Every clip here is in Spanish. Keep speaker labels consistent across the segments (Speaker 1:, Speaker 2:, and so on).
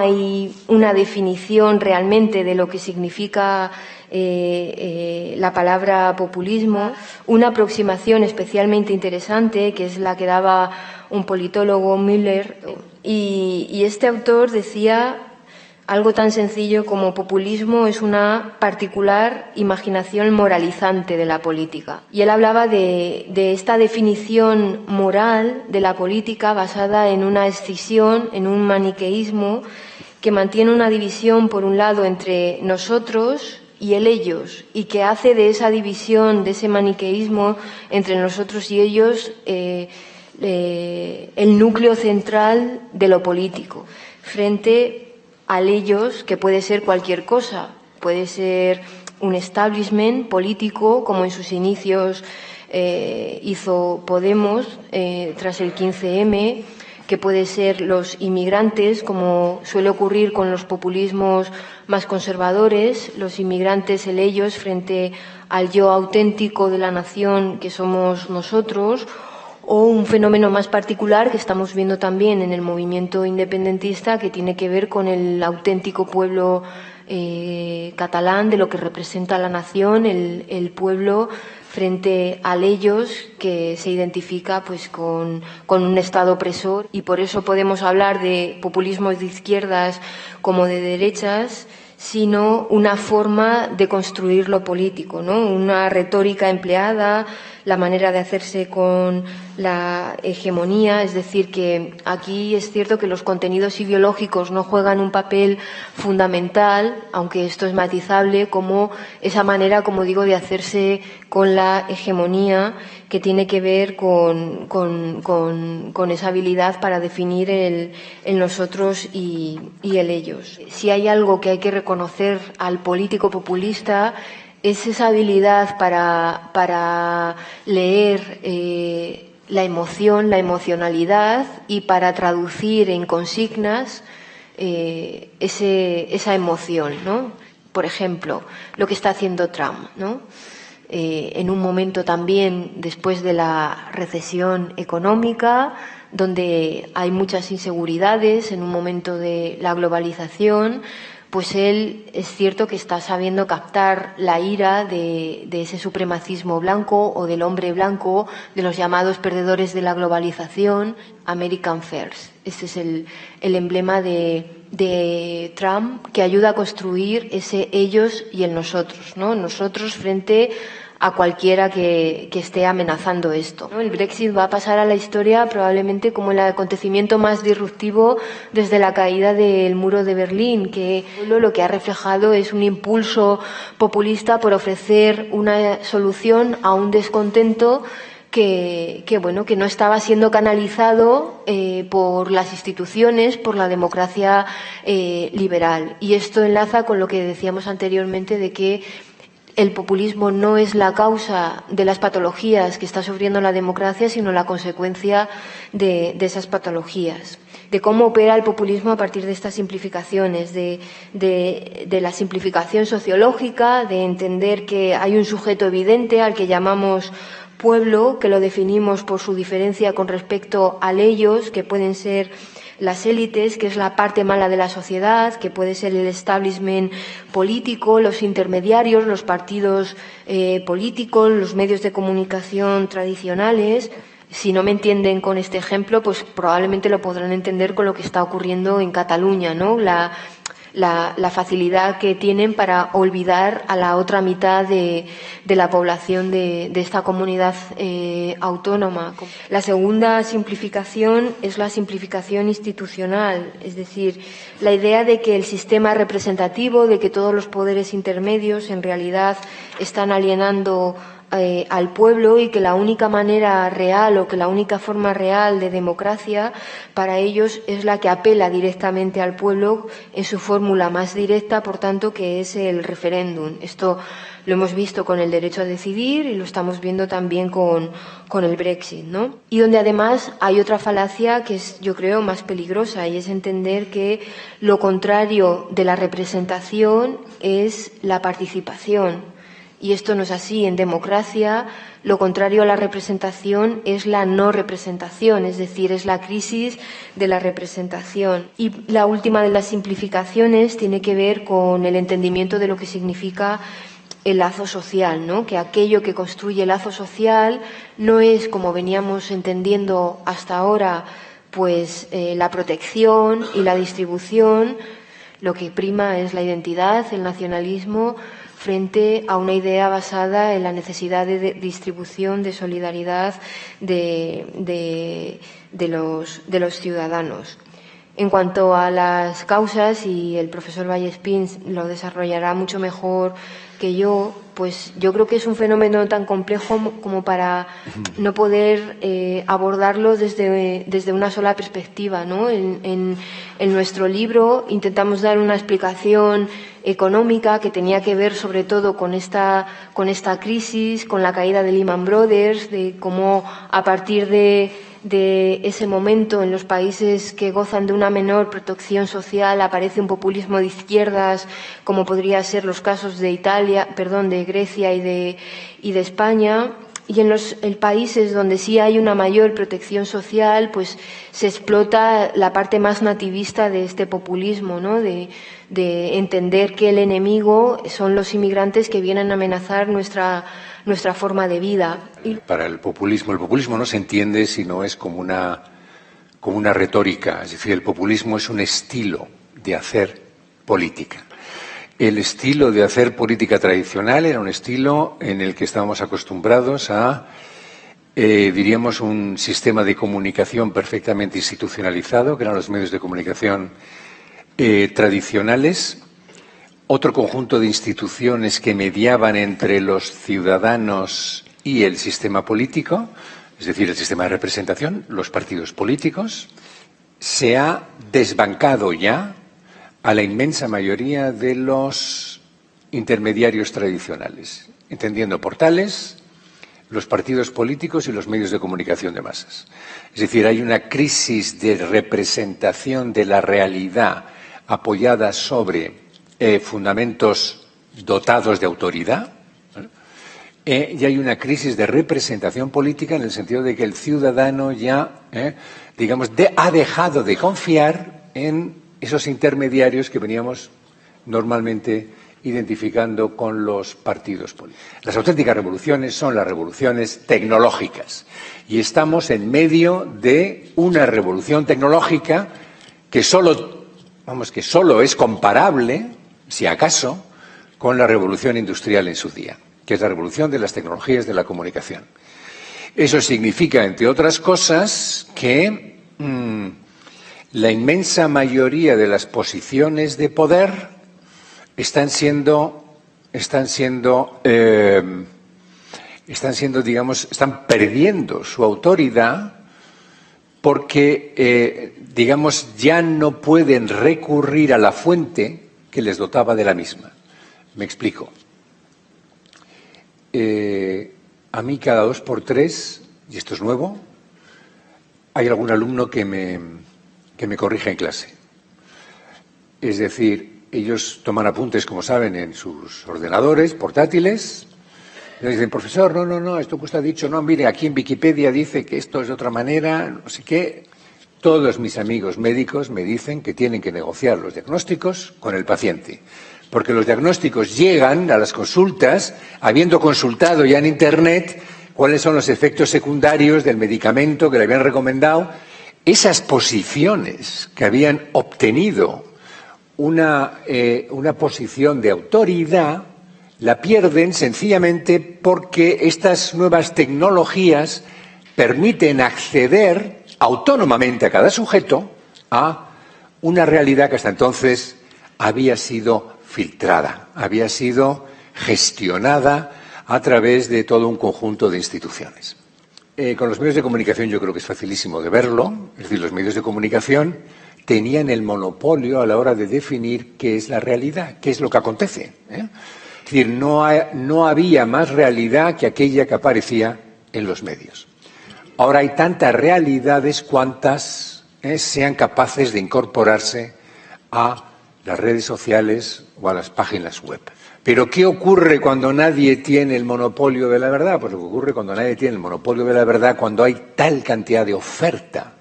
Speaker 1: hay una definición realmente de lo que significa la palabra populismo. Una aproximación especialmente interesante, que es la que daba un politólogo, Müller, y este autor decía algo tan sencillo como populismo es una particular imaginación moralizante de la política. Y él hablaba de esta definición moral de la política basada en una escisión, en un maniqueísmo que mantiene una división, por un lado, entre nosotros y el ellos, y que hace de esa división, de ese maniqueísmo entre nosotros y ellos, el núcleo central de lo político, frente al ellos, que puede ser cualquier cosa, puede ser un establishment político, como en sus inicios hizo Podemos tras el 15M, que puede ser los inmigrantes, como suele ocurrir con los populismos más conservadores, los inmigrantes, el ellos, frente al yo auténtico de la nación que somos nosotros, o un fenómeno más particular que estamos viendo también en el movimiento independentista, que tiene que ver con el auténtico pueblo catalán, de lo que representa la nación, el pueblo frente a ellos, que se identifica pues con un Estado opresor, y por eso podemos hablar de populismos de izquierdas como de derechas, sino una forma de construir lo político, ¿no? Una retórica empleada, la manera de hacerse con la hegemonía, es decir, que aquí es cierto que los contenidos ideológicos no juegan un papel fundamental, aunque esto es matizable, como esa manera, como digo, de hacerse con la hegemonía, que tiene que ver con esa habilidad para definir el nosotros y el ellos. Si hay algo que hay que reconocer al político populista, es esa habilidad para leer la emoción, la emocionalidad, y para traducir en consignas esa emoción, ¿no? Por ejemplo, lo que está haciendo Trump, ¿no? En un momento también después de la recesión económica, donde hay muchas inseguridades, en un momento de la globalización, pues él es cierto que está sabiendo captar la ira de ese supremacismo blanco o del hombre blanco, de los llamados perdedores de la globalización, American First. Ese es el emblema de Trump, que ayuda a construir ese ellos y el nosotros, ¿no? Nosotros frente a cualquiera que esté amenazando esto, ¿no? El Brexit va a pasar a la historia probablemente como el acontecimiento más disruptivo desde la caída del muro de Berlín, que lo que ha reflejado es un impulso populista por ofrecer una solución a un descontento que no estaba siendo canalizado por las instituciones, por la democracia liberal. Y esto enlaza con lo que decíamos anteriormente de que el populismo no es la causa de las patologías que está sufriendo la democracia, sino la consecuencia de esas patologías. De cómo opera el populismo a partir de estas simplificaciones, de la simplificación sociológica, de entender que hay un sujeto evidente al que llamamos pueblo, que lo definimos por su diferencia con respecto a ellos, que pueden ser las élites, que es la parte mala de la sociedad, que puede ser el establishment político, los intermediarios, los partidos políticos, los medios de comunicación tradicionales. Si no me entienden con este ejemplo, pues probablemente lo podrán entender con lo que está ocurriendo en Cataluña, ¿no? La facilidad que tienen para olvidar a la otra mitad de la población de esta comunidad autónoma. La segunda simplificación es la simplificación institucional, es decir, la idea de que el sistema representativo, de que todos los poderes intermedios en realidad están alienando al pueblo, y que la única manera real o que la única forma real de democracia para ellos es la que apela directamente al pueblo en su fórmula más directa, por tanto, que es el referéndum. Esto lo hemos visto con el derecho a decidir y lo estamos viendo también con el Brexit, ¿no? Y donde además hay otra falacia que es, yo creo, más peligrosa, y es entender que lo contrario de la representación es la participación. Y esto no es así. En democracia, lo contrario a la representación es la no representación, es decir, es la crisis de la representación. Y la última de las simplificaciones tiene que ver con el entendimiento de lo que significa el lazo social, ¿no? Que aquello que construye el lazo social no es, como veníamos entendiendo hasta ahora, pues la protección y la distribución. Lo que prima es la identidad, el nacionalismo, frente a una idea basada en la necesidad de distribución, de solidaridad de los ciudadanos. En cuanto a las causas, y el profesor Vallespín lo desarrollará mucho mejor que yo, pues yo creo que es un fenómeno tan complejo como para no poder abordarlo desde una sola perspectiva, ¿no? En nuestro libro intentamos dar una explicación económica que tenía que ver sobre todo con esta crisis, con la caída de Lehman Brothers, de cómo a partir de ese momento en los países que gozan de una menor protección social aparece un populismo de izquierdas, como podría ser los casos de de Grecia y de España. Y en los países donde sí hay una mayor protección social, pues se explota la parte más nativista de este populismo, ¿no? De entender que el enemigo son los inmigrantes que vienen a amenazar nuestra forma de vida.
Speaker 2: Para el populismo no se entiende si no es como una retórica. Es decir, el populismo es un estilo de hacer política. El estilo de hacer política tradicional era un estilo en el que estábamos acostumbrados a, diríamos, un sistema de comunicación perfectamente institucionalizado, que eran los medios de comunicación tradicionales, otro conjunto de instituciones que mediaban entre los ciudadanos y el sistema político, es decir, el sistema de representación, los partidos políticos. Se ha desbancado ya a la inmensa mayoría de los intermediarios tradicionales, entendiendo por tales los partidos políticos y los medios de comunicación de masas. Es decir, hay una crisis de representación de la realidad apoyada sobre fundamentos dotados de autoridad, y hay una crisis de representación política en el sentido de que el ciudadano ya, ha dejado de confiar en esos intermediarios que veníamos normalmente identificando con los partidos políticos. Las auténticas revoluciones son las revoluciones tecnológicas y estamos en medio de una revolución tecnológica que solo es comparable, si acaso, con la revolución industrial en su día, que es la revolución de las tecnologías de la comunicación. Eso significa, entre otras cosas, que la inmensa mayoría de las posiciones de poder están perdiendo su autoridad porque, ya no pueden recurrir a la fuente que les dotaba de la misma. Me explico. A mí cada 2 por 3, y esto es nuevo, hay algún alumno que me corrige en clase. Es decir, ellos toman apuntes, como saben, en sus ordenadores portátiles. Y dicen, profesor, no, esto que usted ha dicho, no, mire, aquí en Wikipedia dice que esto es de otra manera, no sé qué. Todos mis amigos médicos me dicen que tienen que negociar los diagnósticos con el paciente, porque los diagnósticos llegan a las consultas habiendo consultado ya en Internet cuáles son los efectos secundarios del medicamento que le habían recomendado. Esas posiciones que habían obtenido una posición de autoridad la pierden sencillamente porque estas nuevas tecnologías permiten acceder autónomamente a cada sujeto a una realidad que hasta entonces había sido filtrada, había sido gestionada a través de todo un conjunto de instituciones. Con los medios de comunicación yo creo que es facilísimo de verlo. Es decir, los medios de comunicación tenían el monopolio a la hora de definir qué es la realidad, qué es lo que acontece. Es decir, no había más realidad que aquella que aparecía en los medios. Ahora hay tantas realidades cuantas sean capaces de incorporarse a las redes sociales o a las páginas web. Pero ¿qué ocurre cuando nadie tiene el monopolio de la verdad? Pues lo que ocurre cuando nadie tiene el monopolio de la verdad, cuando hay tal cantidad de oferta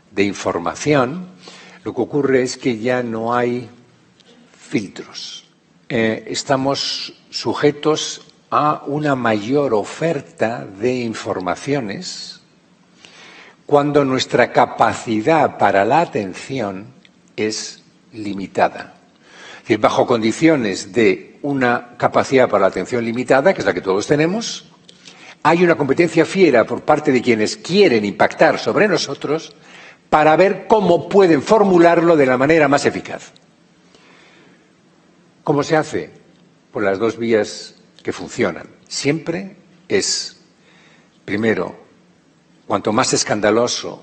Speaker 2: de información, lo que ocurre es que ya no hay filtros. Estamos sujetos a una mayor oferta de informaciones cuando nuestra capacidad para la atención es limitada. Es decir, bajo condiciones de una capacidad para la atención limitada, que es la que todos tenemos, hay una competencia fiera por parte de quienes quieren impactar sobre nosotros para ver cómo pueden formularlo de la manera más eficaz. ¿Cómo se hace? Por las dos vías que funcionan. Siempre es, primero, cuanto más escandalosa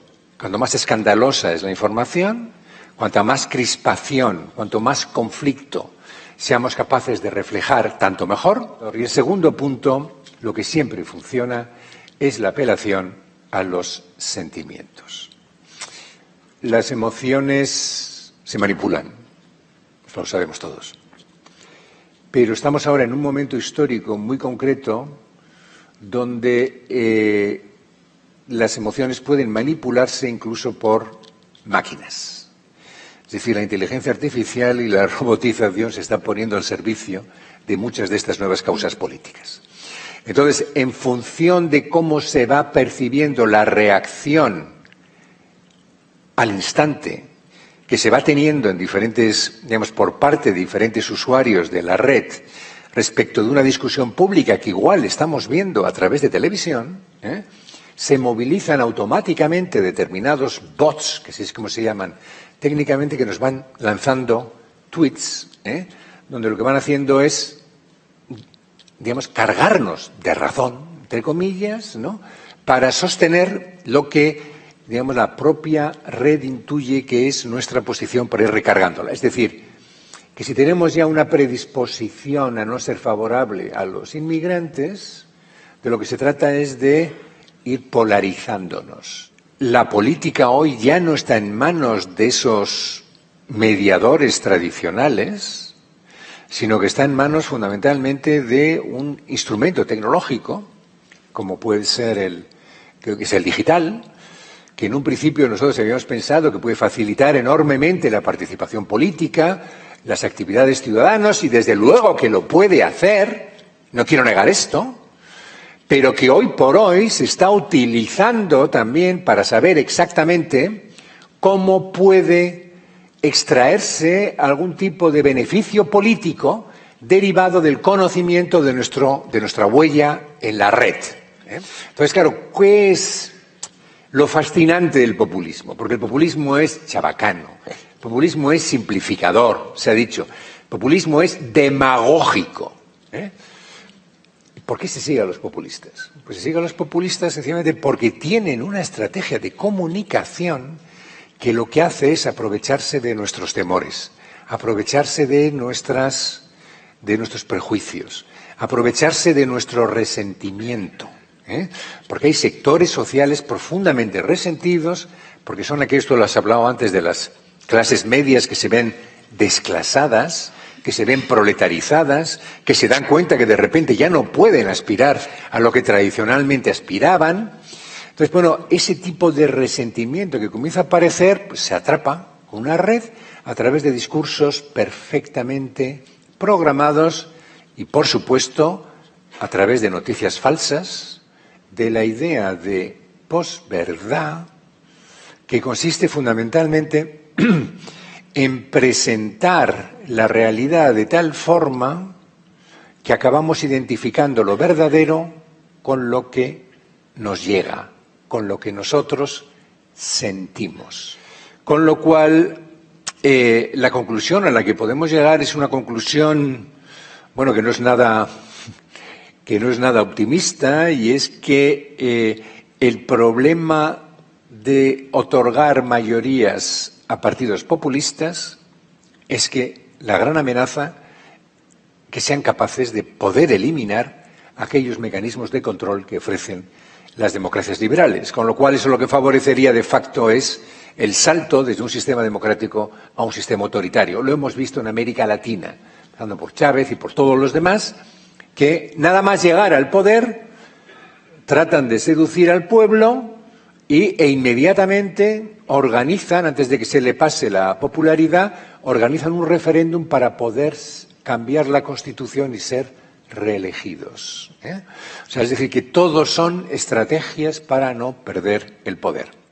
Speaker 2: es la información, cuanta más crispación, cuanto más conflicto seamos capaces de reflejar, tanto mejor. Y el segundo punto, lo que siempre funciona, es la apelación a los sentimientos. Las emociones se manipulan, eso lo sabemos todos. Pero estamos ahora en un momento histórico muy concreto donde las emociones pueden manipularse incluso por máquinas. Es decir, la inteligencia artificial y la robotización se están poniendo al servicio de muchas de estas nuevas causas políticas. Entonces, en función de cómo se va percibiendo la reacción al instante que se va teniendo en diferentes, digamos, por parte de diferentes usuarios de la red respecto de una discusión pública que igual estamos viendo a través de televisión, se movilizan automáticamente determinados bots, que así es como se llaman técnicamente, que nos van lanzando tweets, donde lo que van haciendo es, digamos, cargarnos de razón, entre comillas, ¿no?, para sostener lo que, digamos, la propia red intuye que es nuestra posición para ir recargándola. Es decir, que si tenemos ya una predisposición a no ser favorable a los inmigrantes, de lo que se trata es de ir polarizándonos. La política hoy ya no está en manos de esos mediadores tradicionales, sino que está en manos fundamentalmente de un instrumento tecnológico, como puede ser creo que es el digital, que en un principio nosotros habíamos pensado que puede facilitar enormemente la participación política, las actividades ciudadanas, y desde luego que lo puede hacer, no quiero negar esto, pero que hoy por hoy se está utilizando también para saber exactamente cómo puede extraerse algún tipo de beneficio político derivado del conocimiento de nuestra huella en la red. Entonces, claro, ¿qué es lo fascinante del populismo? Porque el populismo es chabacano, el populismo es simplificador, se ha dicho, el populismo es demagógico. ¿Por qué se sigue a los populistas? Pues se sigue a los populistas sencillamente porque tienen una estrategia de comunicación que lo que hace es aprovecharse de nuestros temores, aprovecharse de nuestros prejuicios, aprovecharse de nuestro resentimiento. Porque hay sectores sociales profundamente resentidos, porque son aquellos, tú lo has hablado antes, de las clases medias que se ven desclasadas, que se ven proletarizadas, que se dan cuenta que de repente ya no pueden aspirar a lo que tradicionalmente aspiraban. Entonces, bueno, ese tipo de resentimiento que comienza a aparecer, pues se atrapa con una red a través de discursos perfectamente programados y, por supuesto, a través de noticias falsas, de la idea de posverdad, que consiste fundamentalmente en presentar la realidad de tal forma que acabamos identificando lo verdadero con lo que nos llega, con lo que nosotros sentimos. Con lo cual, la conclusión a la que podemos llegar es una conclusión, bueno, que no es nada optimista, y es que el problema de otorgar mayorías a partidos populistas es que la gran amenaza que sean capaces de poder eliminar aquellos mecanismos de control que ofrecen las democracias liberales, con lo cual eso lo que favorecería de facto es el salto desde un sistema democrático a un sistema autoritario. Lo hemos visto en América Latina, empezando por Chávez y por todos los demás, que nada más llegar al poder tratan de seducir al pueblo e inmediatamente organizan, antes de que se le pase la popularidad, organizan un referéndum para poder cambiar la Constitución y ser reelegidos. O sea, es decir, que todos son estrategias para no perder el poder.